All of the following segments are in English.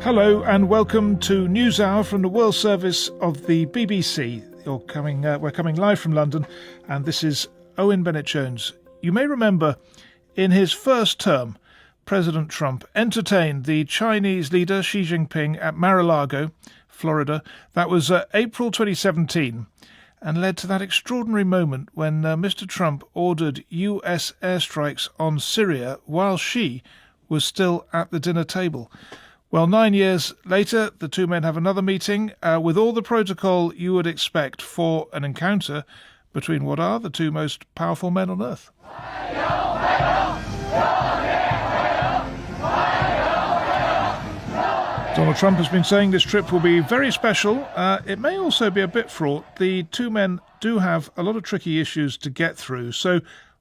Hello and welcome to NewsHour from the World Service of the BBC. We're coming live from London, and this is Owen Bennett-Jones. You may remember in his first term, President Trump entertained the Chinese leader Xi Jinping at Mar-a-Lago, Florida. That was April 2017, and led to that extraordinary moment when Mr. Trump ordered US airstrikes on Syria while Xi was still at the dinner table. Well, 9 years later, the two men have another meeting with all the protocol you would expect for an encounter between what are the two most powerful men on earth. Donald Trump has been saying this trip will be very special. It may also be a bit fraught. The two men do have a lot of tricky issues to get through. So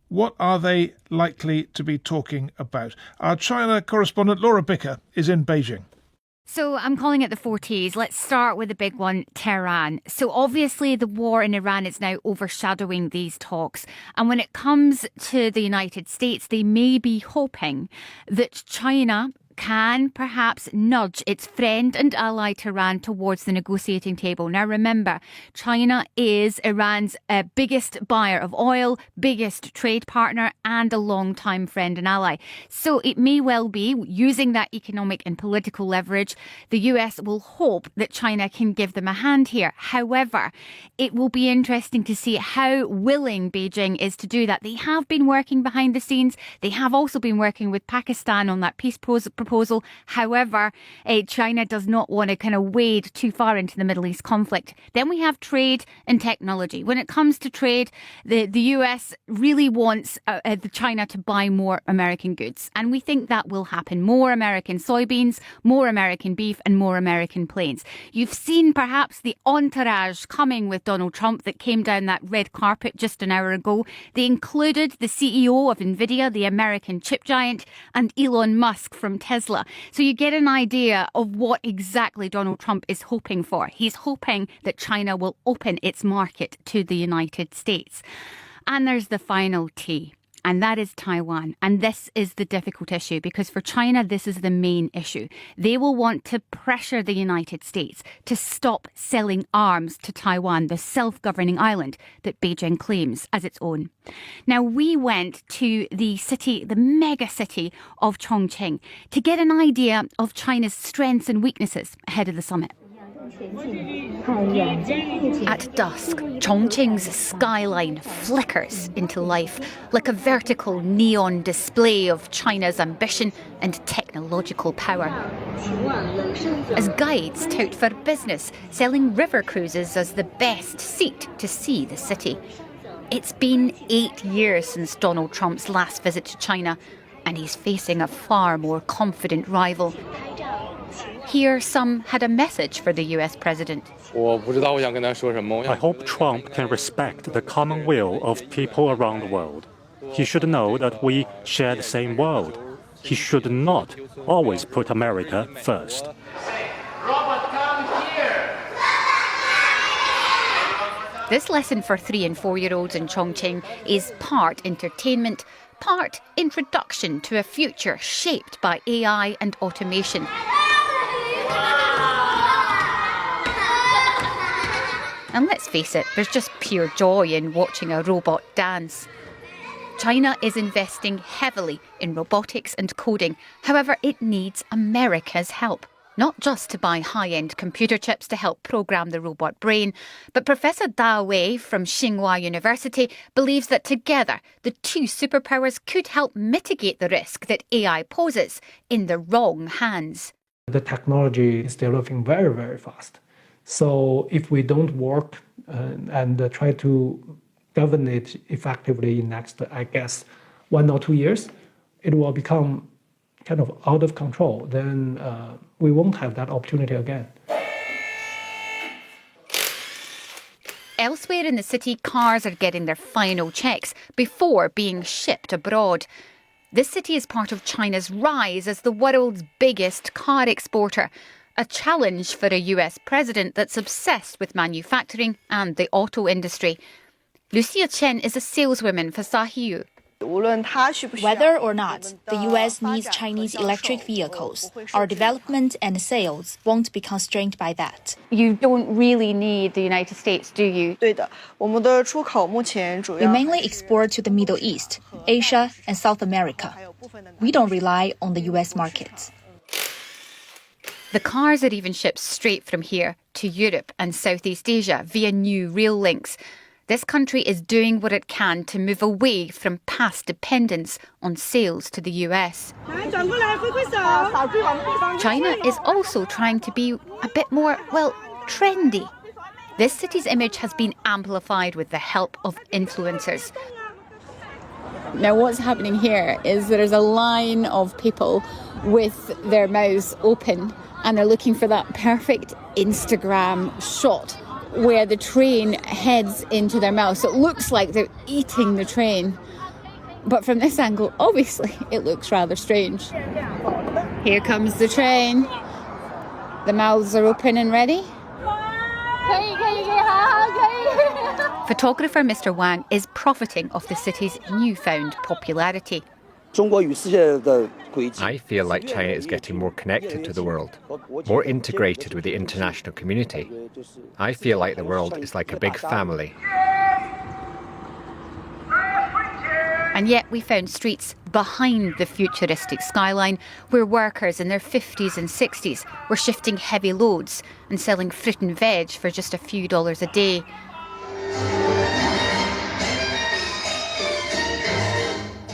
what are they likely to be talking about? Our China correspondent Laura Bicker is in Beijing. So I'm calling it the 40s. Let's start with the big one, Tehran. So obviously the war in Iran is now overshadowing these talks. And when it comes to the United States, they may be hoping that China can perhaps nudge its friend and ally Tehran towards the negotiating table. Now remember, China is Iran's biggest buyer of oil, biggest trade partner and a long-time friend and ally. So it may well be, using that economic and political leverage, the US will hope that China can give them a hand here. However, it will be interesting to see how willing Beijing is to do that. They have been working behind the scenes. They have also been working with Pakistan on that peace proposal. However, China does not want to kind of wade too far into the Middle East conflict. Then we have trade and technology. When it comes to trade, the US really wants China to buy more American goods. And we think that will happen. More American soybeans, more American beef and more American planes. You've seen perhaps the entourage coming with Donald Trump that came down that red carpet just an hour ago. They included the CEO of NVIDIA, the American chip giant, and Elon Musk from Tesla. So you get an idea of what exactly Donald Trump is hoping for. He's hoping that China will open its market to the United States. And there's the final T. And that is Taiwan. And this is the difficult issue because for China, this is the main issue. They will want to pressure the United States to stop selling arms to Taiwan, the self-governing island that Beijing claims as its own. Now, we went to the city, the mega city of Chongqing to get an idea of China's strengths and weaknesses ahead of the summit. At dusk, Chongqing's skyline flickers into life like a vertical neon display of China's ambition and technological power. As guides tout for business, selling river cruises as the best seat to see the city. It's been 8 years since Donald Trump's last visit to China, and he's facing a far more confident rival. Here, some had a message for the US president. I hope Trump can respect the common will of people around the world. He should know that we share the same world. He should not always put America first. This lesson for 3- and 4-year-olds in Chongqing is part entertainment, part introduction to a future shaped by AI and automation. And let's face it, there's just pure joy in watching a robot dance. China is investing heavily in robotics and coding. However, it needs America's help. Not just to buy high-end computer chips to help program the robot brain, but Professor Da Wei from Tsinghua University believes that together the two superpowers could help mitigate the risk that AI poses in the wrong hands. The technology is developing very, very fast. So if we don't work and try to govern it effectively in next, I guess, 1 or 2 years, it will become kind of out of control. Then we won't have that opportunity again. Elsewhere in the city, cars are getting their final checks before being shipped abroad. This city is part of China's rise as the world's biggest car exporter. A challenge for a US president that's obsessed with manufacturing and the auto industry. Lucia Chen is a saleswoman for Sahiyu. Whether or not the US needs Chinese electric vehicles, our development and sales won't be constrained by that. You don't really need the United States, do you? We mainly export to the Middle East, Asia, and South America. We don't rely on the US markets. The cars are even shipped straight from here to Europe and Southeast Asia via new rail links. This country is doing what it can to move away from past dependence on sales to the US. China is also trying to be a bit more, trendy. This city's image has been amplified with the help of influencers. Now, what's happening here is there's a line of people with their mouths open and they're looking for that perfect Instagram shot where the train heads into their mouth. So it looks like they're eating the train. But from this angle, obviously, it looks rather strange. Here comes the train. The mouths are open and ready. Photographer Mr. Wang is profiting off the city's newfound popularity. I feel like China is getting more connected to the world, more integrated with the international community. I feel like the world is like a big family. And yet we found streets behind the futuristic skyline where workers in their 50s and 60s were shifting heavy loads and selling fruit and veg for just a few dollars a day.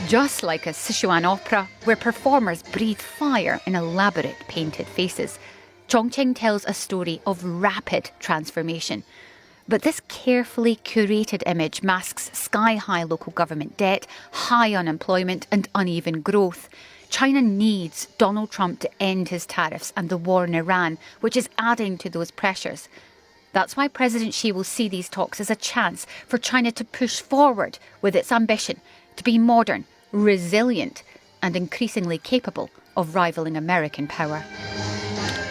Just like a Sichuan opera where performers breathe fire in elaborate painted faces, Chongqing tells a story of rapid transformation. But this carefully curated image masks sky-high local government debt, high unemployment and uneven growth. China needs Donald Trump to end his tariffs and the war in Iran, which is adding to those pressures. That's why President Xi will see these talks as a chance for China to push forward with its ambition to be modern, resilient and increasingly capable of rivaling American power.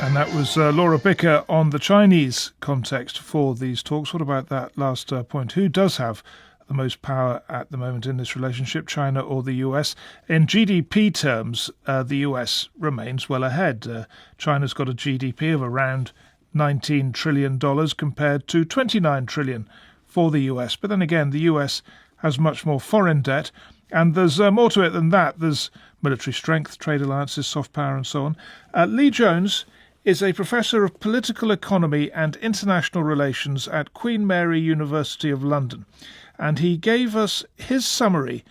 And that was Laura Bicker on the Chinese context for these talks. What about that last point? Who does have the most power at the moment in this relationship, China or the US? In GDP terms, the US remains well ahead. China's got a GDP of around $19 trillion compared to $29 trillion for the US. But then again, the US has much more foreign debt. And there's more to it than that. There's military strength, trade alliances, soft power and so on. Lee Jones is a professor of political economy and international relations at Queen Mary University of London. And he gave us his summary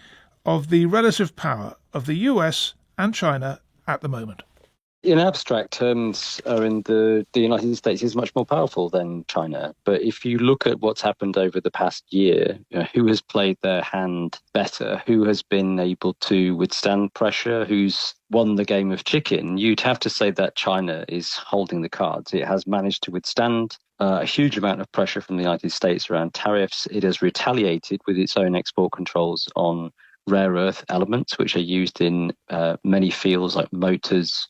of the relative power of the US and China at the moment. In abstract terms, the United States is much more powerful than China. But if you look at what's happened over the past year, who has played their hand better, who has been able to withstand pressure, who's won the game of chicken, you'd have to say that China is holding the cards. It has managed to withstand a huge amount of pressure from the United States around tariffs. It has retaliated with its own export controls on rare earth elements, which are used in many fields like motors,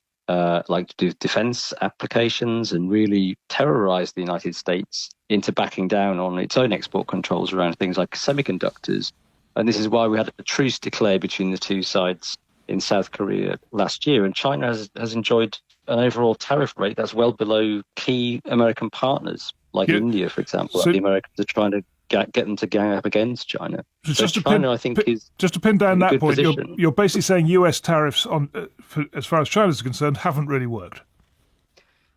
like to do defense applications, and really terrorize the United States into backing down on its own export controls around things like semiconductors. And this is why we had a truce declared between the two sides in South Korea last year. And China has enjoyed an overall tariff rate that's well below key American partners, like India, for example. So the Americans are trying to get them to gang up against China. So China, I think, is just to pin down that point. You're basically saying US tariffs, on, as far as China is concerned, haven't really worked.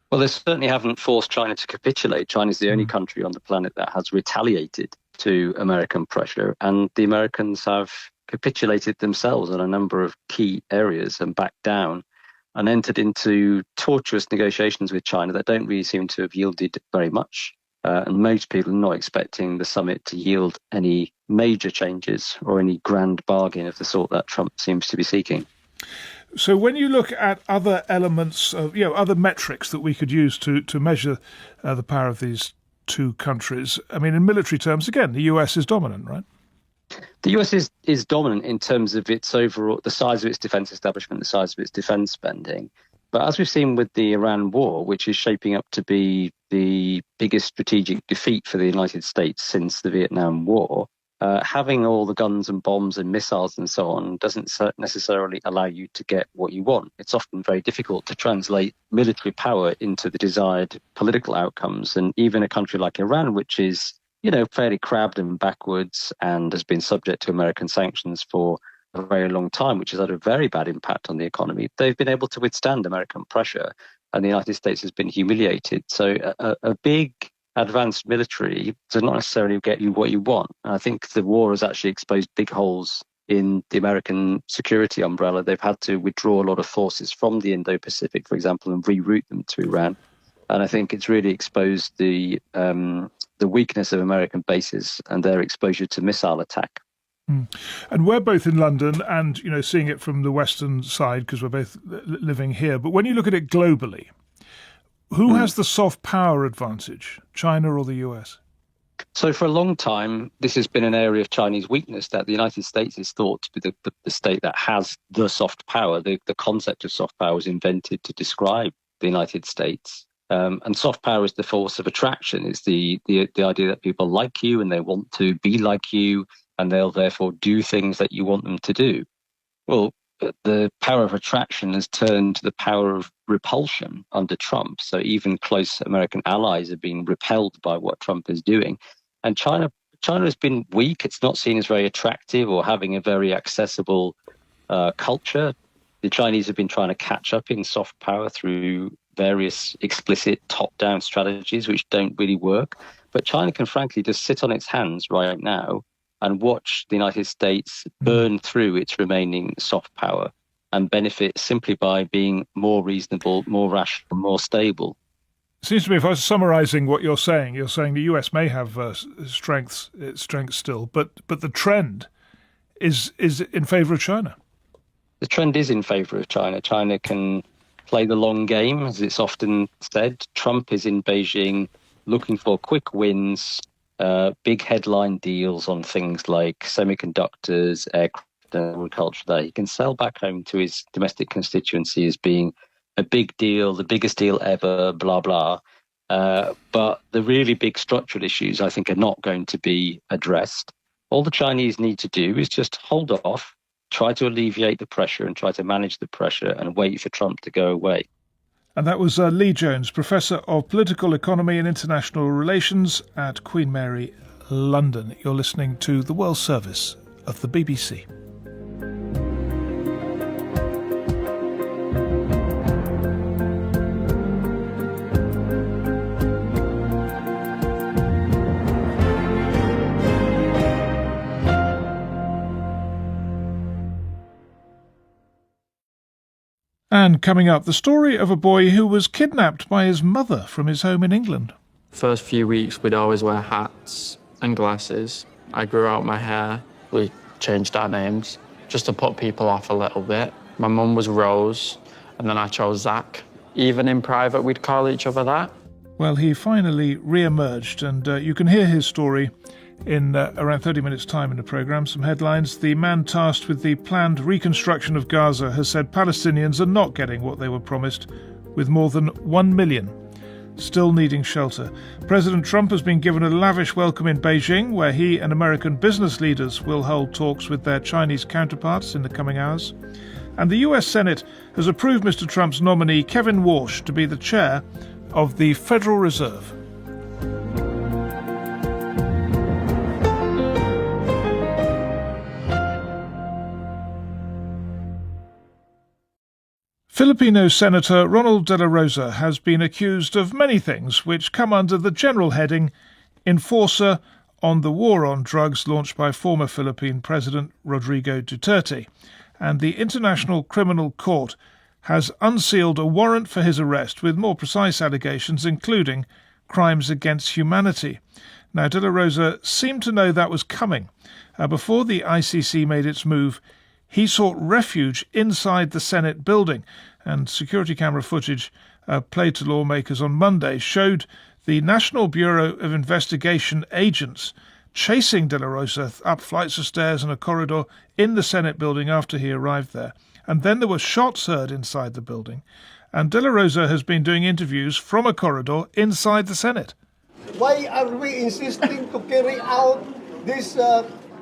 Well, they certainly haven't forced China to capitulate. China is the only country on the planet that has retaliated to American pressure, and the Americans have capitulated themselves on a number of key areas and backed down and entered into tortuous negotiations with China that don't really seem to have yielded very much. And most people are not expecting the summit to yield any major changes or any grand bargain of the sort that Trump seems to be seeking. So when you look at other elements of, other metrics that we could use to measure the power of these two countries, I mean, in military terms, again, the US is dominant, right? The US is dominant in terms of its overall, the size of its defense establishment, the size of its defense spending. But as we've seen with the Iran war, which is shaping up to be the biggest strategic defeat for the United States since the Vietnam War, having all the guns and bombs and missiles and so on doesn't necessarily allow you to get what you want. It's often very difficult to translate military power into the desired political outcomes. And even a country like Iran, which is, fairly crabbed and backwards and has been subject to American sanctions for a very long time, which has had a very bad impact on the economy, they've been able to withstand American pressure, and the United States has been humiliated. So a big advanced military does not necessarily get you what you want. And I think the war has actually exposed big holes in the American security umbrella. They've had to withdraw a lot of forces from the Indo-Pacific, for example, and reroute them to Iran. And I think it's really exposed the weakness of American bases and their exposure to missile attack. And we're both in London and, seeing it from the Western side because we're both living here. But when you look at it globally, who has the soft power advantage, China or the US? So for a long time, this has been an area of Chinese weakness, that the United States is thought to be the state that has the soft power. The concept of soft power was invented to describe the United States. And soft power is the force of attraction. It's the idea that people like you and they want to be like you, and they'll therefore do things that you want them to do. Well, the power of attraction has turned to the power of repulsion under Trump. So even close American allies are being repelled by what Trump is doing. And China has been weak. It's not seen as very attractive or having a very accessible culture. The Chinese have been trying to catch up in soft power through various explicit top-down strategies which don't really work. But China can frankly just sit on its hands right now and watch the United States burn through its remaining soft power and benefit simply by being more reasonable, more rational, more stable. It seems to me, if I was summarising what you're saying the US may have strengths still, but the trend is in favour of China. The trend is in favour of China. China can play the long game, as it's often said. Trump is in Beijing looking for quick wins, big headline deals on things like semiconductors, aircraft, and agriculture that he can sell back home to his domestic constituency as being a big deal, the biggest deal ever, blah, blah. But the really big structural issues, I think, are not going to be addressed. All the Chinese need to do is just hold off, try to alleviate the pressure and try to manage the pressure and wait for Trump to go away. And that was Lee Jones, Professor of Political Economy and International Relations at Queen Mary, London. You're listening to the World Service of the BBC. And coming up, the story of a boy who was kidnapped by his mother from his home in England. First few weeks, we'd always wear hats and glasses. I grew out my hair. We changed our names just to put people off a little bit. My mum was Rose, and then I chose Zach. Even in private, we'd call each other that. Well, he finally re-emerged, and you can hear his story in around 30 minutes' time in the programme. Some headlines. The man tasked with the planned reconstruction of Gaza has said Palestinians are not getting what they were promised, with more than 1 million still needing shelter. President Trump has been given a lavish welcome in Beijing, where he and American business leaders will hold talks with their Chinese counterparts in the coming hours. And the US Senate has approved Mr. Trump's nominee, Kevin Warsh, to be the chair of the Federal Reserve. Filipino Senator Ronald De La Rosa has been accused of many things which come under the general heading enforcer on the war on drugs launched by former Philippine President Rodrigo Duterte. And the International Criminal Court has unsealed a warrant for his arrest with more precise allegations, including crimes against humanity. Now, De La Rosa seemed to know that was coming. Before the ICC made its move, he sought refuge inside the Senate building, and security camera footage played to lawmakers on Monday showed the National Bureau of Investigation agents chasing De La Rosa up flights of stairs and a corridor in the Senate building after he arrived there. And then there were shots heard inside the building, and De La Rosa has been doing interviews from a corridor inside the Senate. Why are we insisting to carry out this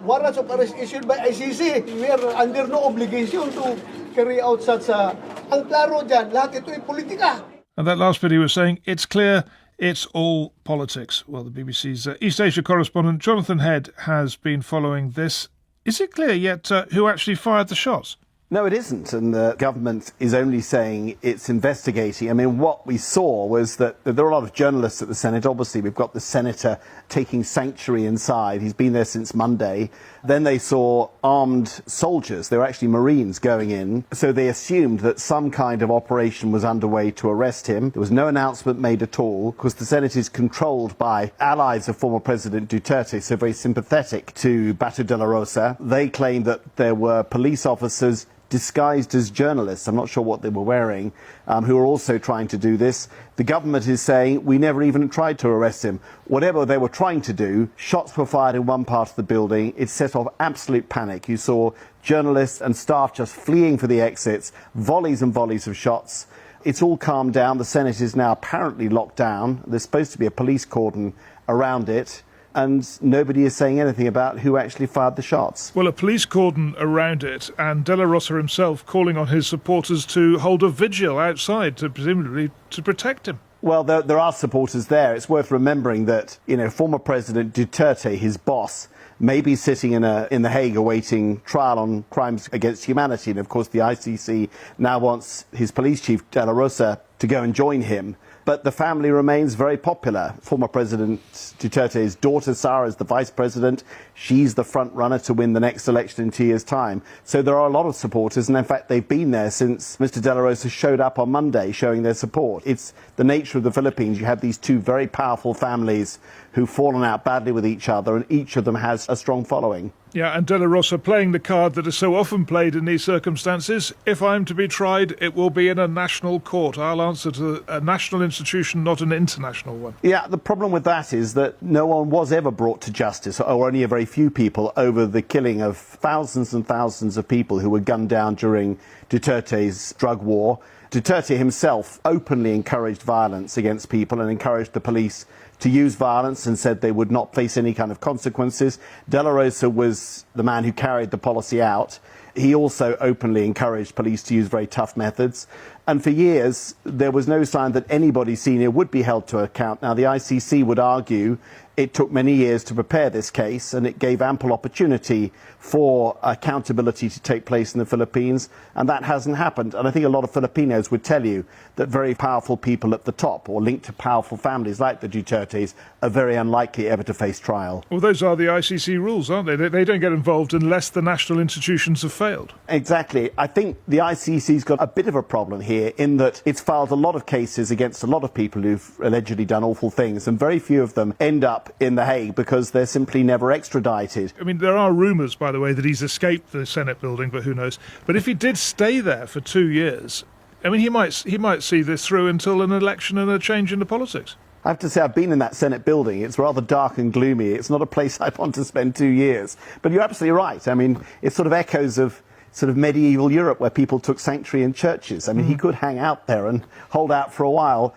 warrants of arrest issued by ICC. We are under no obligation to carry out such a... Ang klaro dyan, lahat ito ay politika. And that last bit he was saying, it's clear it's all politics. Well, the BBC's East Asia correspondent Jonathan Head has been following this. Is it clear yet who actually fired the shots? No, it isn't, and the government is only saying it's investigating. I mean, what we saw was that there are a lot of journalists at the Senate. Obviously, we've got the senator taking sanctuary inside. He's been there since Monday. Then they saw armed soldiers. They were actually Marines going in. So they assumed that some kind of operation was underway to arrest him. There was no announcement made at all, because the Senate is controlled by allies of former President Duterte, so very sympathetic to Beto de la Rosa. They claim that there were police officers disguised as journalists, I'm not sure what they were wearing, who are also trying to do this. The government is saying we never even tried to arrest him. Whatever they were trying to do, shots were fired in one part of the building. It set off absolute panic. You saw journalists and staff just fleeing for the exits, volleys and volleys of shots. It's all calmed down. The Senate is now apparently locked down. There's supposed to be a police cordon around it, and nobody is saying anything about who actually fired the shots. Well, a police cordon around it, and De La Rosa himself calling on his supporters to hold a vigil outside, presumably to protect him. Well, there are supporters there. It's worth remembering that, former President Duterte, his boss, may be sitting in The Hague awaiting trial on crimes against humanity. And, of course, the ICC now wants his police chief, De La Rosa, to go and join him. But the family remains very popular. Former President Duterte's daughter, Sara, is the vice president. She's the front runner to win the next election in 2 years' time. So there are a lot of supporters, and in fact they've been there since Mr. De La Rosa showed up on Monday showing their support. It's the nature of the Philippines. You have these two very powerful families who've fallen out badly with each other, and each of them has a strong following. Yeah, and De La Rosa playing the card that is so often played in these circumstances. If I'm to be tried, it will be in a national court. I'll answer to a national institution, not an international one. Yeah, the problem with that is that no one was ever brought to justice, or only a very few people, over the killing of thousands and thousands of people who were gunned down during Duterte's drug war. Duterte himself openly encouraged violence against people and encouraged the police to use violence and said they would not face any kind of consequences. De La Rosa was the man who carried the policy out. He also openly encouraged police to use very tough methods. And for years, there was no sign that anybody senior would be held to account. Now, the ICC would argue it took many years to prepare this case, and it gave ample opportunity for accountability to take place in the Philippines, and that hasn't happened. And I think a lot of Filipinos would tell you that very powerful people at the top, or linked to powerful families like the Dutertes, are very unlikely ever to face trial. Well, those are the ICC rules, aren't they? They don't get involved unless the national institutions have failed. Exactly. I think the ICC's got a bit of a problem here in that it's filed a lot of cases against a lot of people who've allegedly done awful things, and very few of them end up in The Hague because they're simply never extradited. I mean, there are rumours, by the way, that he's escaped the Senate building, but who knows? But if he did stay there for 2 years, I mean, he might see this through until an election and a change in the politics. I have to say, I've been in that Senate building. It's rather dark and gloomy. It's not a place I'd want to spend 2 years. But you're absolutely right. I mean, it sort of echoes of sort of medieval Europe where people took sanctuary in churches. I mean, he could hang out there and hold out for a while.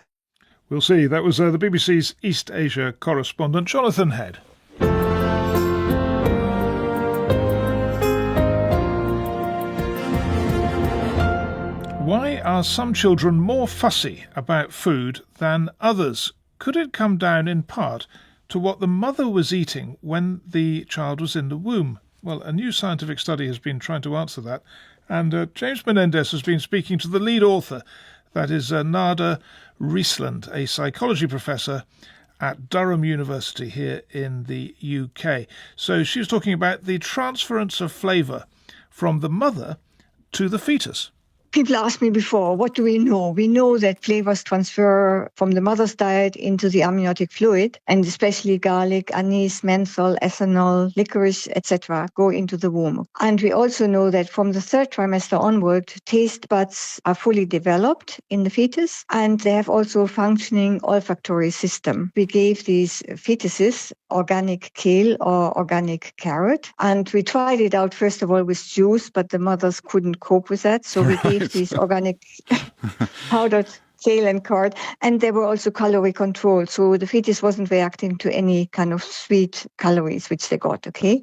We'll see. That was the BBC's East Asia correspondent, Jonathan Head. Why are some children more fussy about food than others? Could it come down in part to what the mother was eating when the child was in the womb? Well, a new scientific study has been trying to answer that, and James Menendez has been speaking to the lead author, that is Nada Riesland, a psychology professor at Durham University here in the UK. So she was talking about the transference of flavour from the mother to the fetus. People asked me before, what do we know? We know that flavors transfer from the mother's diet into the amniotic fluid, and especially garlic, anise, menthol, ethanol, licorice, etc. go into the womb. And we also know that from the third trimester onward, taste buds are fully developed in the fetus, and they have also a functioning olfactory system. We gave these fetuses organic kale or organic carrot, and we tried it out first of all with juice, but the mothers couldn't cope with that, so we gave these organic powdered kale and carrot, and they were also calorie controlled, so the fetus wasn't reacting to any kind of sweet calories which they got, okay?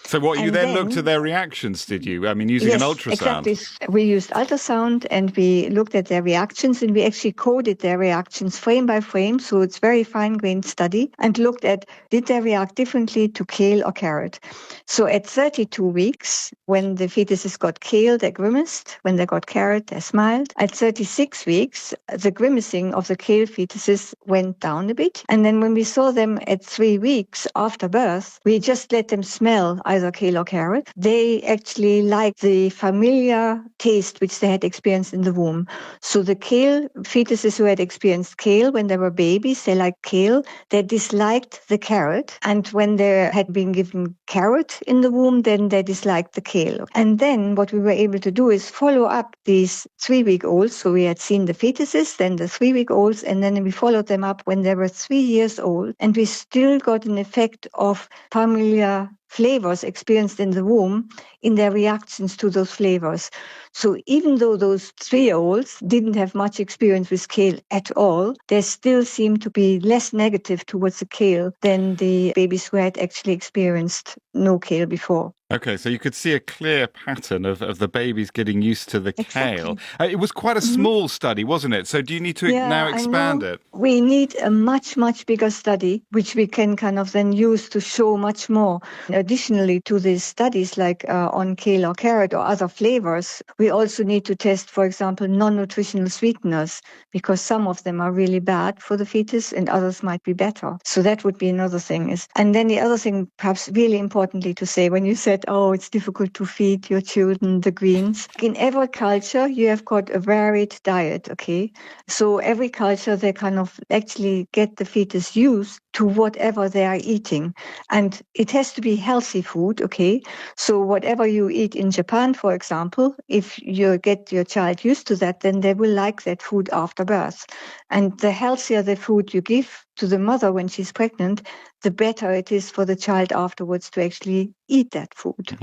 So what, you And then looked at their reactions, did you? I mean, using an ultrasound. Exactly. We used ultrasound and we looked at their reactions, and we actually coded their reactions frame by frame. So it's very fine-grained study, and looked at, did they react differently to kale or carrot? So at 32 weeks, when the fetuses got kale, they grimaced. When they got carrot, they smiled. At 36 weeks, the grimacing of the kale fetuses went down a bit. And then when we saw them at 3 weeks after birth, we just let them smell either kale or carrot. They actually liked the familiar taste which they had experienced in the womb. So the kale fetuses who had experienced kale when they were babies, they liked kale. They disliked the carrot. And when they had been given carrot in the womb, then they disliked the kale. And then what we were able to do is follow up these 3-week-olds. So we had seen the fetuses, then the 3-week-olds, and then we followed them up when they were 3 years old. And we still got an effect of familiar flavors experienced in the womb in their reactions to those flavors. So even though those 3-year-olds didn't have much experience with kale at all, they still seem to be less negative towards the kale than the babies who had actually experienced no kale before. Okay, so you could see a clear pattern of the babies getting used to the kale. It was quite a small study, wasn't it? So do you need to now expand it? We need a much, much bigger study, which we can kind of then use to show much more. Additionally to these studies like on kale or carrot or other flavors, we also need to test, for example, non-nutritional sweeteners, because some of them are really bad for the fetus and others might be better. So that would be another thing. And then the other thing, perhaps really importantly to say, when you said, oh, it's difficult to feed your children the greens. In every culture, you have got a varied diet, okay? So every culture, they kind of actually get the fetus used to whatever they are eating. And it has to be healthy food, okay? So whatever you eat in Japan, for example, if you get your child used to that, then they will like that food after birth. And the healthier the food you give to the mother when she's pregnant, the better it is for the child afterwards to actually eat that food.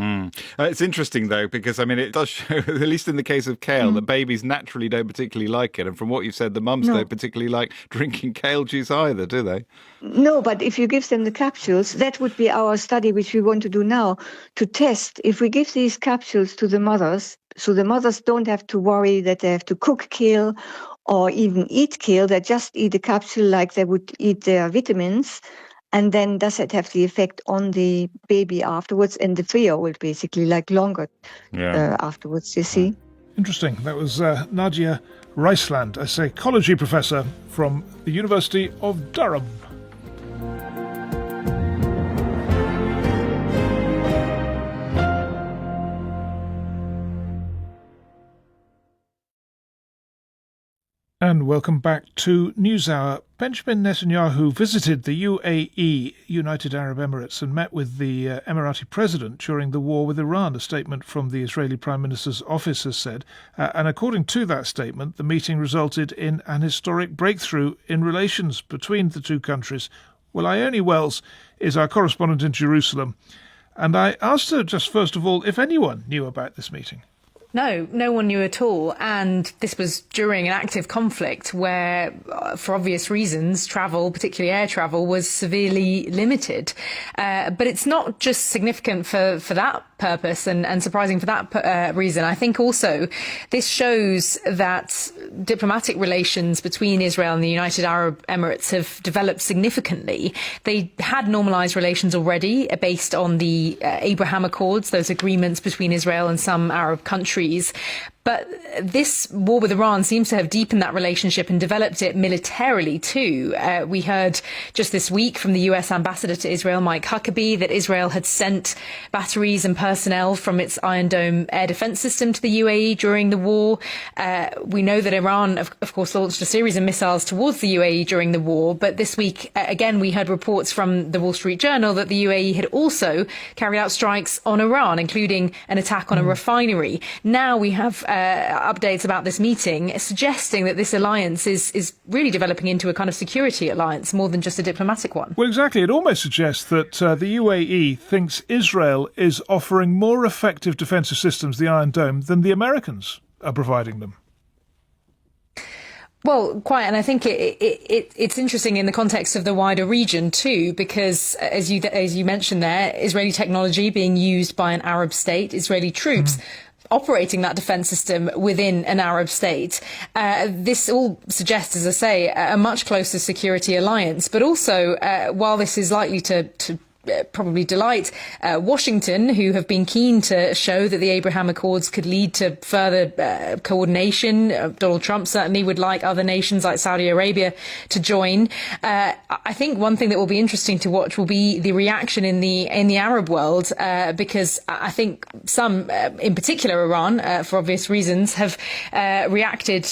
It's interesting, though, because, I mean, it does show, at least in the case of kale, that babies naturally don't particularly like it. And from what you've said, the mums don't particularly like drinking kale juice either, do they? No, but if you give them the capsules, that would be our study, which we want to do now, to test if we give these capsules to the mothers, so the mothers don't have to worry that they have to cook kale or even eat kale. They just eat a capsule like they would eat their vitamins. And then does it have the effect on the baby afterwards and the 3-year-old, basically, like longer afterwards, you see? Interesting. That was Nadia Riceland, a psychology professor from the University of Durham. And welcome back to NewsHour. Benjamin Netanyahu visited the UAE, United Arab Emirates, and met with the Emirati president during the war with Iran, a statement from the Israeli Prime Minister's office has said. And according to that statement, the meeting resulted in an historic breakthrough in relations between the two countries. Well, Ione Wells is our correspondent in Jerusalem, and I asked her just first of all if anyone knew about this meeting. No, no one knew at all. And this was during an active conflict where, for obvious reasons, travel, particularly air travel, was severely limited. But it's not just significant for that purpose and surprising for that reason. I think also this shows that diplomatic relations between Israel and the United Arab Emirates have developed significantly. They had normalized relations already based on the Abraham Accords, those agreements between Israel and some Arab countries. But this war with Iran seems to have deepened that relationship and developed it militarily too. We heard just this week from the US ambassador to Israel, Mike Huckabee, that Israel had sent batteries and personnel from its Iron Dome air defense system to the UAE during the war. We know that Iran, of course, launched a series of missiles towards the UAE during the war. But this week, again, we heard reports from the Wall Street Journal that the UAE had also carried out strikes on Iran, including an attack on a refinery. Now we have updates about this meeting suggesting that this alliance is really developing into a kind of security alliance more than just a diplomatic one. Well, exactly. It almost suggests that the UAE thinks Israel is offering more effective defensive systems, the Iron Dome, than the Americans are providing them. Well, quite, and I think it's interesting in the context of the wider region too, because as you mentioned there, Israeli technology being used by an Arab state, Israeli troops operating that defence system within an Arab state. This all suggests, as I say, a much closer security alliance. But also, while this is likely to probably delight Washington, who have been keen to show that the Abraham Accords could lead to further coordination. Donald Trump certainly would like other nations like Saudi Arabia to join. I think one thing that will be interesting to watch will be the reaction in the Arab world, because I think some, in particular Iran, for obvious reasons, have reacted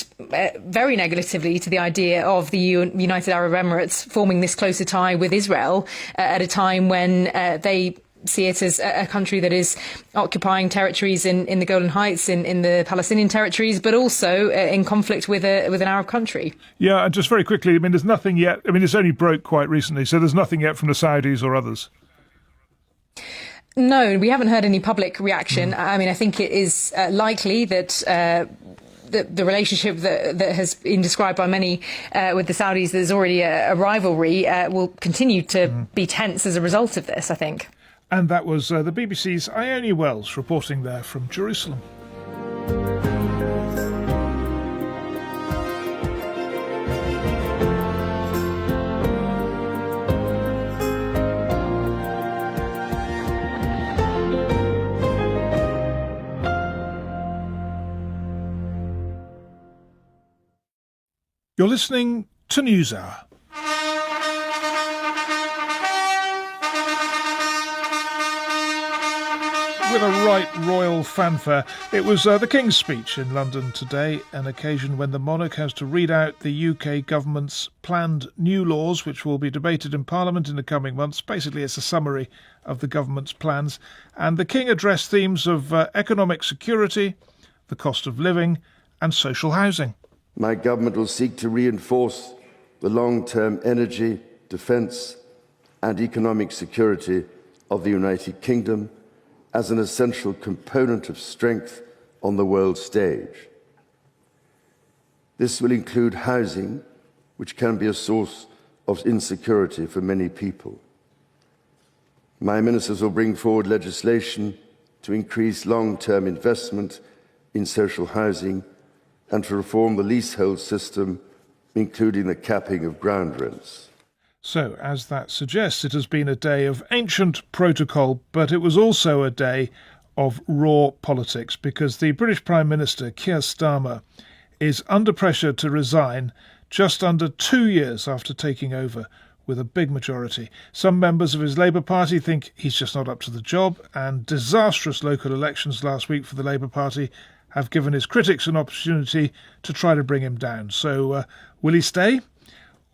very negatively to the idea of the United Arab Emirates forming this closer tie with Israel at a time when they see it as a country that is occupying territories in the Golan Heights, in the Palestinian territories, but also in conflict with an Arab country. Yeah, and just very quickly, I mean, there's nothing yet. I mean, it's only broke quite recently, so there's nothing yet from the Saudis or others. No, we haven't heard any public reaction. I mean, I think it is likely that the relationship that has been described by many with the Saudis, there's already a rivalry, will continue to be tense as a result of this, I think. And that was the BBC's Ione Wells reporting there from Jerusalem. You're listening to NewsHour. With a right royal fanfare. It was the King's speech in London today, an occasion when the monarch has to read out the UK government's planned new laws, which will be debated in Parliament in the coming months. Basically, it's a summary of the government's plans. And the King addressed themes of economic security, the cost of living, and social housing. My government will seek to reinforce the long-term energy, defence and economic security of the United Kingdom as an essential component of strength on the world stage. This will include housing, which can be a source of insecurity for many people. My ministers will bring forward legislation to increase long-term investment in social housing and to reform the leasehold system, including the capping of ground rents. So, as that suggests, it has been a day of ancient protocol, but it was also a day of raw politics, because the British Prime Minister, Keir Starmer, is under pressure to resign just under 2 years after taking over with a big majority. Some members of his Labour Party think he's just not up to the job, and disastrous local elections last week for the Labour Party have given his critics an opportunity to try to bring him down. So, will he stay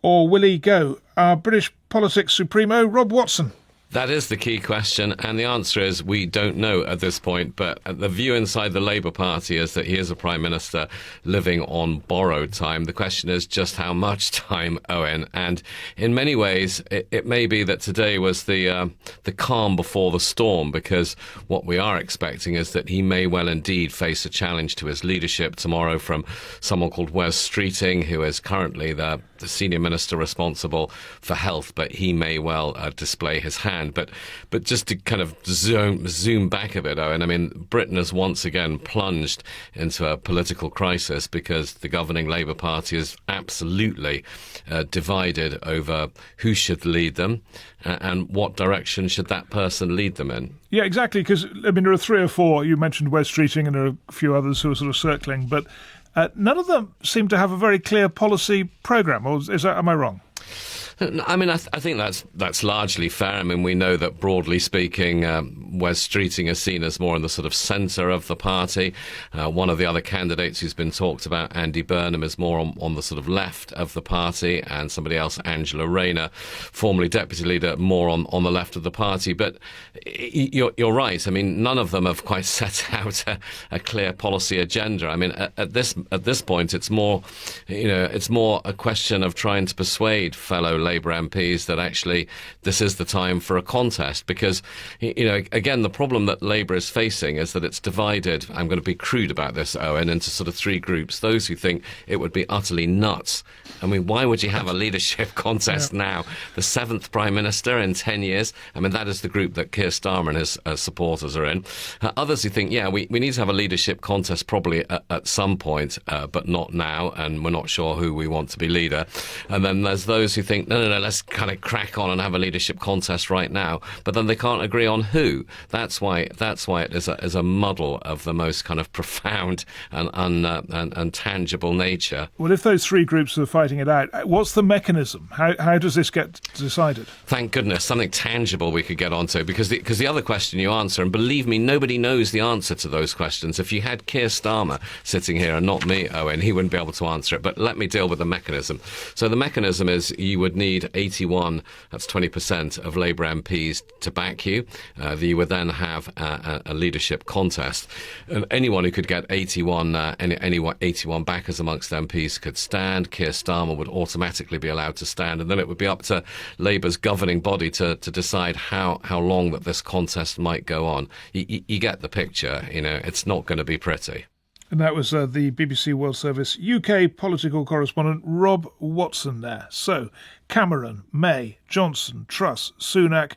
or will he go? Our British politics supremo, Rob Watson. That is the key question, and the answer is we don't know at this point, but the view inside the Labour Party is that he is a Prime Minister living on borrowed time. The question is just how much time, Owen, and in many ways it may be that today was the calm before the storm, because what we are expecting is that he may well indeed face a challenge to his leadership tomorrow from someone called Wes Streeting, who is currently the senior minister responsible for health, but he may well display his hand. But just to kind of zoom back a bit, Owen, I mean, Britain has once again plunged into a political crisis because the governing Labour Party is absolutely divided over who should lead them and what direction should that person lead them in. Yeah, exactly, because, I mean, there are 3 or 4, you mentioned Wes Streeting, and there are a few others who are sort of circling, but none of them seem to have a very clear policy programme, or am I wrong? I mean, I think that's largely fair. I mean, we know that broadly speaking, Wes Streeting is seen as more in the sort of centre of the party. One of the other candidates who's been talked about, Andy Burnham, is more on the sort of left of the party, and somebody else, Angela Rayner, formerly deputy leader, more on the left of the party. But you're right. I mean, none of them have quite set out a clear policy agenda. I mean, at this point, it's more a question of trying to persuade fellow Labour MPs that actually this is the time for a contest, because, again, the problem that Labour is facing is that it's divided, I'm going to be crude about this, Owen, into sort of three groups. Those who think it would be utterly nuts. I mean, why would you have a leadership contest now? The seventh Prime Minister in 10 years? I mean, that is the group that Keir Starmer and his supporters are in. Others who think, we need to have a leadership contest probably at some point, but not now, and we're not sure who we want to be leader. And then there's those who think, no, let's kind of crack on and have a leadership contest right now, but then they can't agree on who. That's why it is a muddle of the most kind of profound and tangible nature. Well, if those three groups are fighting it out, what's the mechanism? How does this get decided? Thank goodness, something tangible we could get onto, because the other question you answer, and believe me, nobody knows the answer to those questions. If you had Keir Starmer sitting here and not me, Owen, he wouldn't be able to answer it. But let me deal with the mechanism. So the mechanism is you would need 81, that's 20% of Labour MPs to back you. You would then have a leadership contest. And anyone who could get 81 backers amongst MPs could stand. Keir Starmer would automatically be allowed to stand, and then it would be up to Labour's governing body to decide how long that this contest might go on. You get the picture, it's not going to be pretty. And that was the BBC World Service UK political correspondent Rob Watson there. So, Cameron, May, Johnson, Truss, Sunak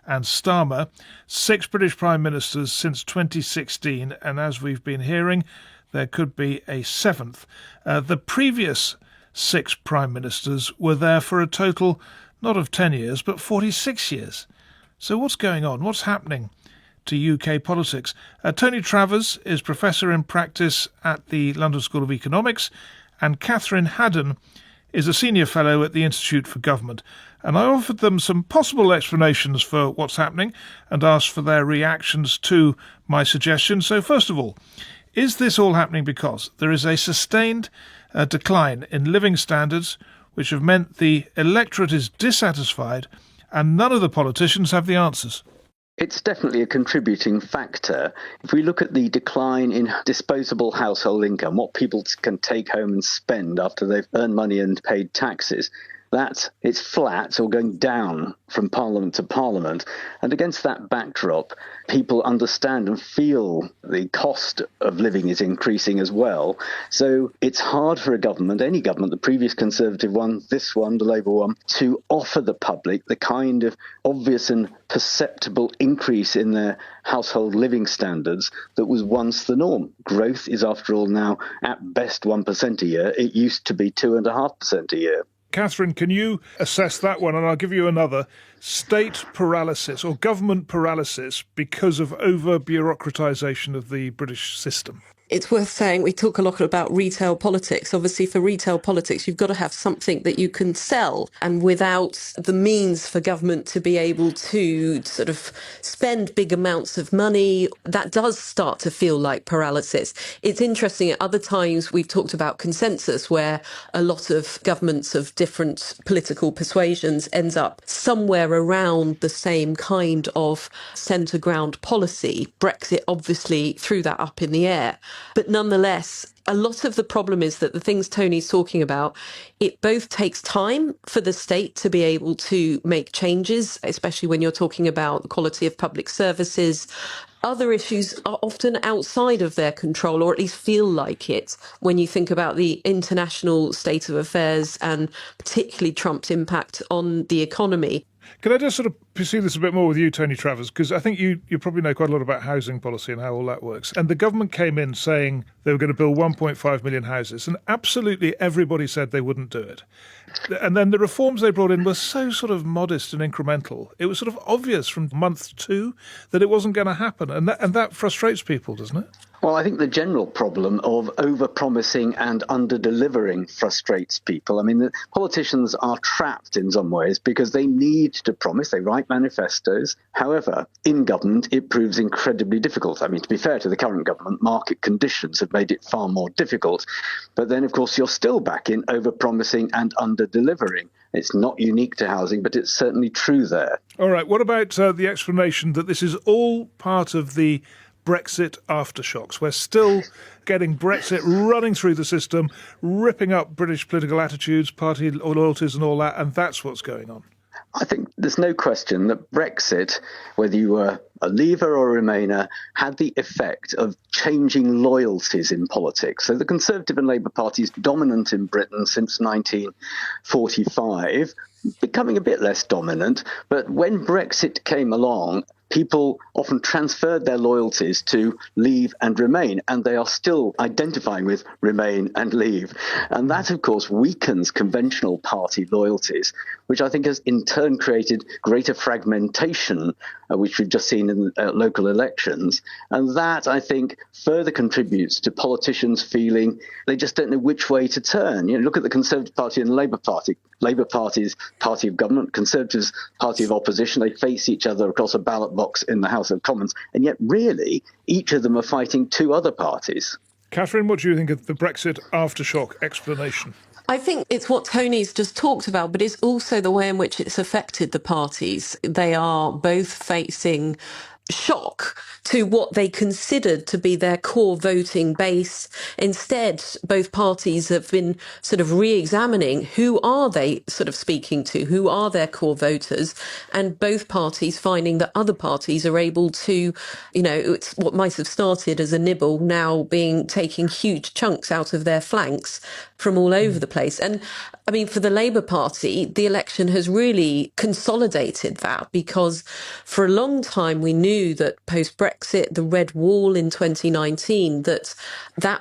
and Starmer, 6 British Prime Ministers since 2016, and as we've been hearing, there could be a 7th. The previous 6 Prime Ministers were there for a total not of 10 years, but 46 years. So what's going on? What's happening to UK politics? Tony Travers is Professor in Practice at the London School of Economics, and Catherine Haddon is a Senior Fellow at the Institute for Government. And I offered them some possible explanations for what's happening and asked for their reactions to my suggestions. So first of all, is this all happening because there is a sustained decline in living standards, which have meant the electorate is dissatisfied and none of the politicians have the answers? It's definitely a contributing factor. If we look at the decline in disposable household income, what people can take home and spend after they've earned money and paid taxes, that it's flat or going down from parliament to parliament. And against that backdrop, people understand and feel the cost of living is increasing as well. So it's hard for a government, any government, the previous Conservative one, this one, the Labour one, to offer the public the kind of obvious and perceptible increase in their household living standards that was once the norm. Growth is, after all, now at best 1% a year. It used to be 2.5% a year. Catherine, can you assess that one? And I'll give you another. State paralysis or government paralysis because of over-bureaucratisation of the British system. It's worth saying we talk a lot about retail politics. Obviously, for retail politics, you've got to have something that you can sell. And without the means for government to be able to sort of spend big amounts of money, that does start to feel like paralysis. It's interesting, at other times we've talked about consensus, where a lot of governments of different political persuasions ends up somewhere around the same kind of centre ground policy. Brexit obviously threw that up in the air. But nonetheless, a lot of the problem is that the things Tony's talking about, it both takes time for the state to be able to make changes, especially when you're talking about the quality of public services. Other issues are often outside of their control, or at least feel like it, when you think about the international state of affairs and particularly Trump's impact on the economy. Can I just sort of pursue this a bit more with you, Tony Travers? Because I think you probably know quite a lot about housing policy and how all that works. And the government came in saying they were going to build 1.5 million houses, and absolutely everybody said they wouldn't do it. And then the reforms they brought in were so sort of modest and incremental. It was sort of obvious from month 2 that it wasn't going to happen. And that frustrates people, doesn't it? Well, I think the general problem of over-promising and under-delivering frustrates people. I mean, the politicians are trapped in some ways because they need to promise, they write manifestos. However, in government, it proves incredibly difficult. I mean, to be fair to the current government, market conditions have made it far more difficult. But then, of course, you're still back in over-promising and under-delivering. It's not unique to housing, but it's certainly true there. All right, what about the explanation that this is all part of the Brexit aftershocks. We're still getting Brexit running through the system, ripping up British political attitudes, party loyalties and all that, and that's what's going on. I think there's no question that Brexit, whether you were a Leaver or a Remainer, had the effect of changing loyalties in politics. So the Conservative and Labour parties dominant in Britain since 1945, becoming a bit less dominant. But when Brexit came along, people often transferred their loyalties to Leave and Remain, and they are still identifying with Remain and Leave. And that, of course, weakens conventional party loyalties, which I think has in turn created greater fragmentation, which we've just seen in local elections. And that, I think, further contributes to politicians feeling they just don't know which way to turn. You know, look at the Conservative Party and the Labour Party. Labour Party's party of government, Conservatives party of opposition. They face each other across a ballot box in the House of Commons. And yet, really, each of them are fighting two other parties. Catherine, what do you think of the Brexit aftershock explanation? I think it's what Tony's just talked about, but it's also the way in which it's affected the parties. They are both facing shock to what they considered to be their core voting base. Instead, both parties have been sort of re-examining who are they sort of speaking to, who are their core voters, and both parties finding that other parties are able to, you know, it's what might have started as a nibble now taking huge chunks out of their flanks from all over the place. And I mean, for the Labour Party, the election has really consolidated that, because for a long time we knew that post-Brexit, the Red Wall in 2019, that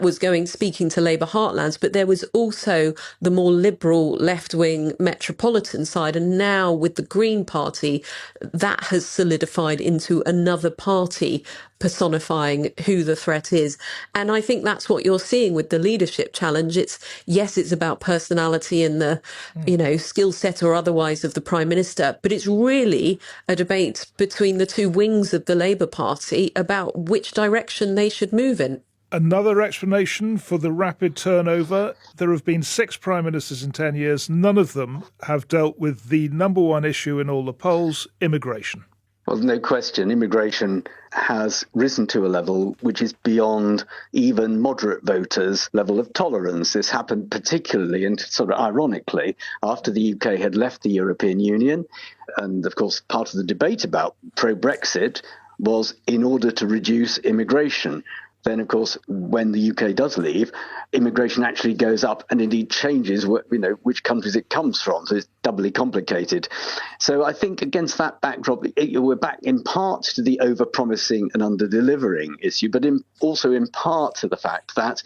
was speaking to Labour heartlands, but there was also the more liberal left-wing metropolitan side. And now with the Green Party, that has solidified into another party personifying who the threat is. And I think that's what you're seeing with the leadership challenge. It's about personality and the, skill set or otherwise of the Prime Minister, but it's really a debate between the two wings of the Labour Party about which direction they should move in. Another explanation for the rapid turnover: there have been 6 prime ministers in 10 years. None of them have dealt with the number one issue in all the polls, immigration. Well, no question, immigration has risen to a level which is beyond even moderate voters' level of tolerance. This happened particularly and sort of ironically after the UK had left the European Union. And of course, part of the debate about pro-Brexit was in order to reduce immigration. Then, of course, when the UK does leave, immigration actually goes up and indeed changes, which countries it comes from. So it's doubly complicated. So I think against that backdrop, we're back in part to the over-promising and under-delivering issue, but also in part to the fact that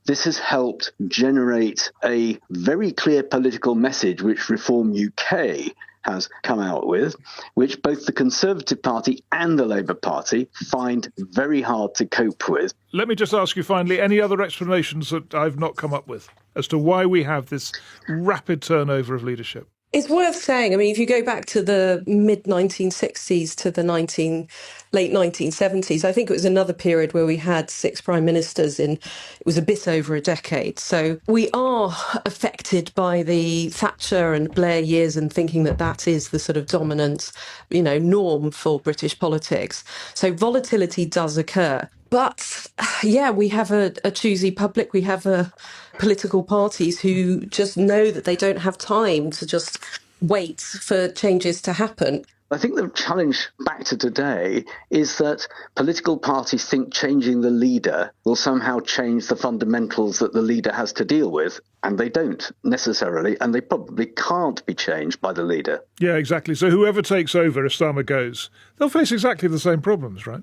this has helped generate a very clear political message, which Reform UK has come out with, which both the Conservative Party and the Labour Party find very hard to cope with. Let me just ask you finally, any other explanations that I've not come up with as to why we have this rapid turnover of leadership? It's worth saying, I mean, if you go back to the mid-1960s to the late 1970s, I think it was another period where we had 6 prime ministers it was a bit over a decade. So we are affected by the Thatcher and Blair years and thinking that is the sort of dominant, norm for British politics. So volatility does occur. But, we have a choosy public. We have political parties who just know that they don't have time to just wait for changes to happen. I think the challenge back to today is that political parties think changing the leader will somehow change the fundamentals that the leader has to deal with. And they don't necessarily, and they probably can't be changed by the leader. Yeah, exactly. So whoever takes over, if Starmer goes, they'll face exactly the same problems, right?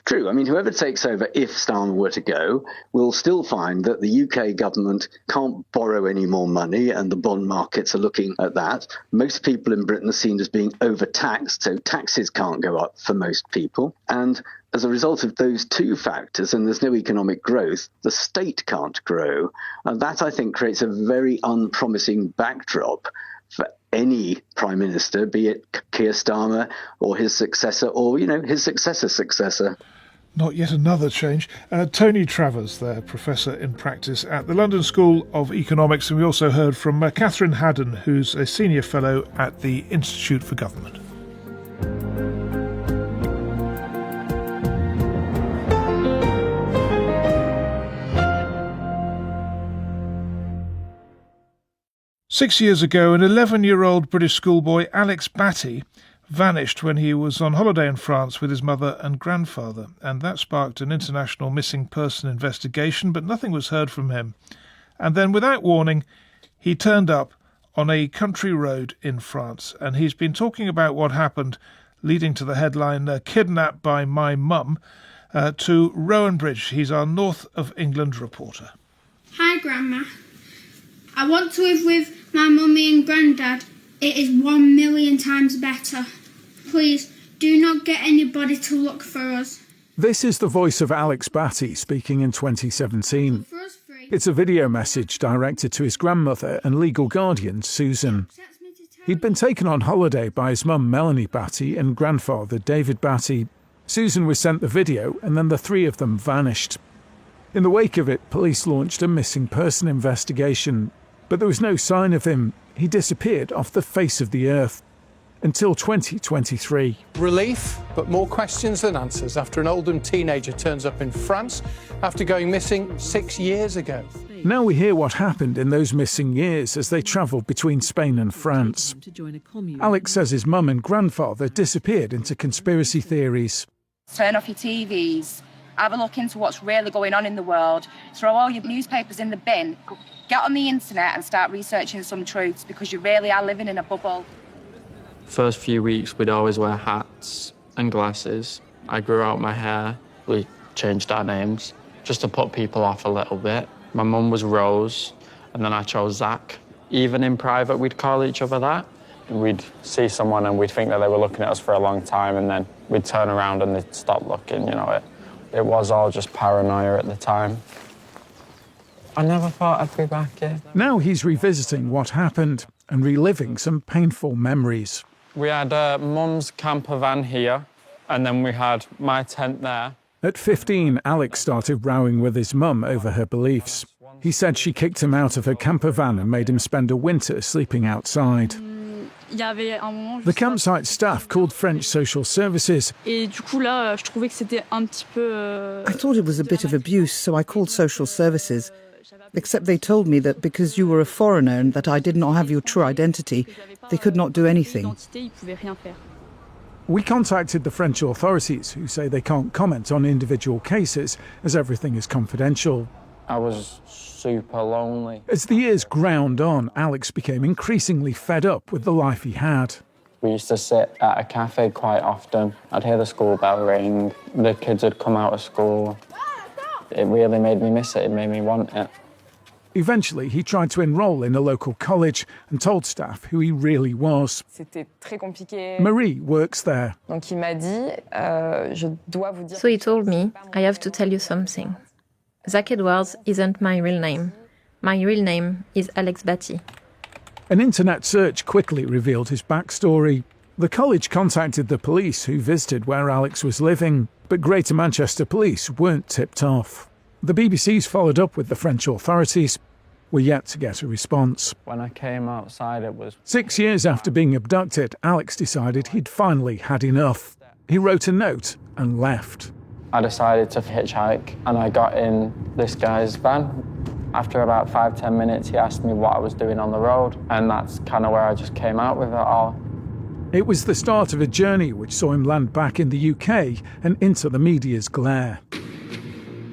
True. I mean, whoever takes over, if Starmer were to go, will still find that the UK government can't borrow any more money, and the bond markets are looking at that. Most people in Britain are seen as being overtaxed, so taxes can't go up for most people. And as a result of those two factors, and there's no economic growth, the state can't grow. And that, I think, creates a very unpromising backdrop for any Prime Minister, be it Keir Starmer or his successor or, his successor's successor. Not yet another change. Tony Travers there, Professor in Practice at the London School of Economics. And we also heard from Catherine Haddon, who's a Senior Fellow at the Institute for Government. 6 years ago, an 11-year-old British schoolboy, Alex Batty, vanished when he was on holiday in France with his mother and grandfather, and that sparked an international missing person investigation, but nothing was heard from him. And then, without warning, he turned up on a country road in France, and he's been talking about what happened, leading to the headline, Kidnapped by My Mum, to Rowan Bridge. He's our North of England reporter. Hi, Grandma. I want to live with my mummy and granddad. It is 1 million times better. Please, do not get anybody to look for us. This is the voice of Alex Batty speaking in 2017. It's a video message directed to his grandmother and legal guardian, Susan. He'd been taken on holiday by his mum, Melanie Batty, and grandfather, David Batty. Susan was sent the video, and then the three of them vanished. In the wake of it, police launched a missing person investigation, but there was no sign of him. He disappeared off the face of the earth until 2023. Relief, but more questions than answers after an Oldham teenager turns up in France after going missing 6 years ago. Now we hear what happened in those missing years as they travelled between Spain and France. Alex says his mum and grandfather disappeared into conspiracy theories. Turn off your TVs, have a look into what's really going on in the world, throw all your newspapers in the bin, get on the internet and start researching some truths, because you really are living in a bubble. First few weeks, we'd always wear hats and glasses. I grew out my hair. We changed our names just to put people off a little bit. My mum was Rose, and then I chose Zach. Even in private, we'd call each other that. We'd see someone and we'd think that they were looking at us for a long time, and then we'd turn around and they'd stop looking, you know. It was all just paranoia at the time. I never thought I'd be back here. Now he's revisiting what happened and reliving some painful memories. We had Mum's camper van here, and then we had my tent there. At 15, Alex started rowing with his mum over her beliefs. He said she kicked him out of her camper van and made him spend a winter sleeping outside. The campsite staff called French social services. I thought it was a bit of abuse, so I called social services. Except they told me that because you were a foreigner and that I did not have your true identity, they could not do anything. We contacted the French authorities, who say they can't comment on individual cases as everything is confidential. I was super lonely. As the years ground on, Alex became increasingly fed up with the life he had. We used to sit at a cafe quite often. I'd hear the school bell ring. The kids would come out of school. It really made me miss it. It made me want it. Eventually, he tried to enrol in a local college and told staff who he really was. Marie works there. So he told me, I have to tell you something. Zach Edwards isn't my real name. My real name is Alex Batty. An internet search quickly revealed his backstory. The college contacted the police who visited where Alex was living, but Greater Manchester Police weren't tipped off. The BBC's followed up with the French authorities. We're yet to get a response. When I came outside, it was... 6 years after being abducted, Alex decided he'd finally had enough. He wrote a note and left. I decided to hitchhike, and I got in this guy's van. After about 5-10 minutes, he asked me what I was doing on the road, and that's kind of where I just came out with it all. It was the start of a journey which saw him land back in the UK and into the media's glare.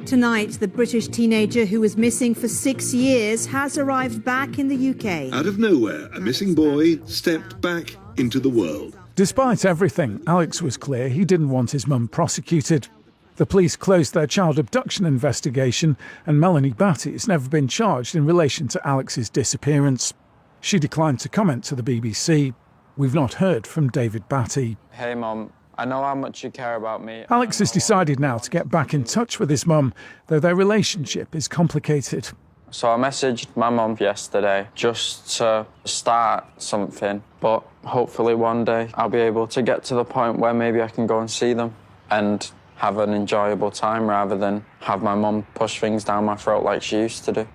Tonight, the British teenager who was missing for 6 years has arrived back in the UK. Out of nowhere, a missing boy stepped back into the world. Despite everything, Alex was clear he didn't want his mum prosecuted. The police closed their child abduction investigation, and Melanie Batty has never been charged in relation to Alex's disappearance. She declined to comment to the BBC. We've not heard from David Batty. Hey, Mum, I know how much you care about me. Alex has decided now to get back in touch with his mum, though their relationship is complicated. So I messaged my mum yesterday just to start something, but hopefully one day I'll be able to get to the point where maybe I can go and see them and have an enjoyable time rather than have my mum push things down my throat like she used to do.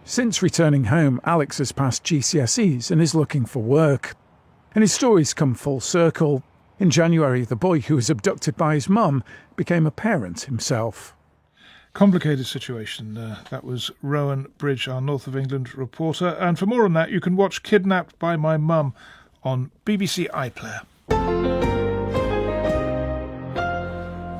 Since returning home, Alex has passed GCSEs and is looking for work. And his story's come full circle. In January, the boy who was abducted by his mum became a parent himself. Complicated situation. That was Rowan Bridge, our North of England reporter. And for more on that, you can watch Kidnapped by My Mum on BBC iPlayer.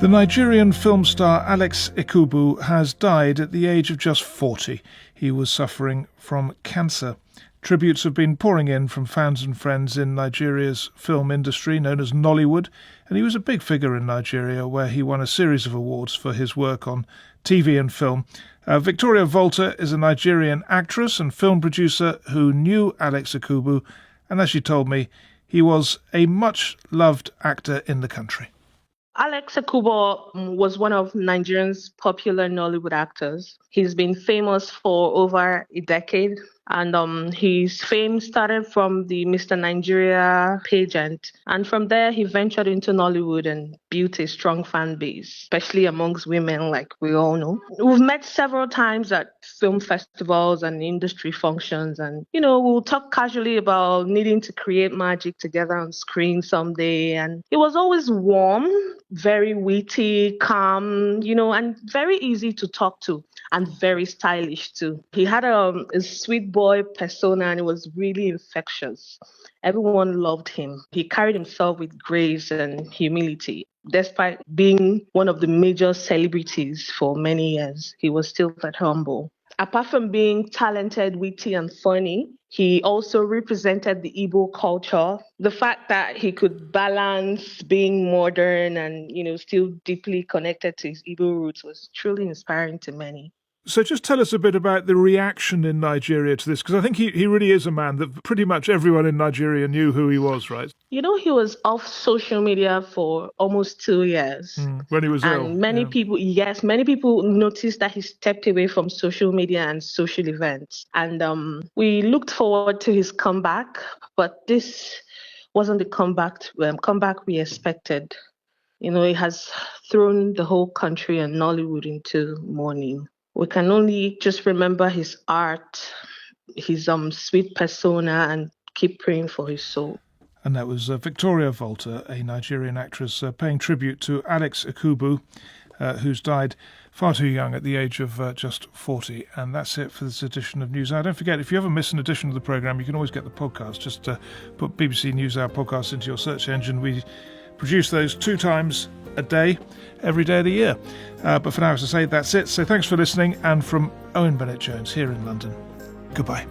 The Nigerian film star Alex Ikubu has died at the age of just 40. He was suffering from cancer. Tributes have been pouring in from fans and friends in Nigeria's film industry, known as Nollywood, and he was a big figure in Nigeria, where he won a series of awards for his work on TV and film. Victoria Volta is a Nigerian actress and film producer who knew Alex Ikubu, and as she told me, he was a much-loved actor in the country. Alex Ikubo was one of Nigeria's popular Nollywood actors. He's been famous for over a decade, and his fame started from the Mr. Nigeria pageant. And from there, he ventured into Nollywood and built a strong fan base, especially amongst women, like we all know. We've met several times at film festivals and industry functions, and, we'll talk casually about needing to create magic together on screen someday. And it was always warm, very witty, calm, and very easy to talk to, and very stylish too. He had a sweet boy persona, and it was really infectious. Everyone loved him. He carried himself with grace and humility. Despite being one of the major celebrities for many years, he was still that humble. Apart from being talented, witty, and funny, he also represented the Igbo culture. The fact that he could balance being modern and, still deeply connected to his Igbo roots was truly inspiring to many. So just tell us a bit about the reaction in Nigeria to this, because I think he really is a man that pretty much everyone in Nigeria knew who he was, right? He was off social media for almost 2 years. When he was ill. And many people noticed that he stepped away from social media and social events. And we looked forward to his comeback, but this wasn't the comeback we expected. He has thrown the whole country and Nollywood into mourning. We can only just remember his art, his sweet persona, and keep praying for his soul. And that was Victoria Volta, a Nigerian actress, paying tribute to Alex Ikubu, who's died far too young at the age of just 40. And that's it for this edition of NewsHour. Don't forget, if you ever miss an edition of the programme, you can always get the podcast. Just put BBC NewsHour podcast into your search engine. We produce those 2 times a day, every day of the year. But for now, as I say, that's it. So thanks for listening. And from Owen Bennett-Jones here in London, goodbye.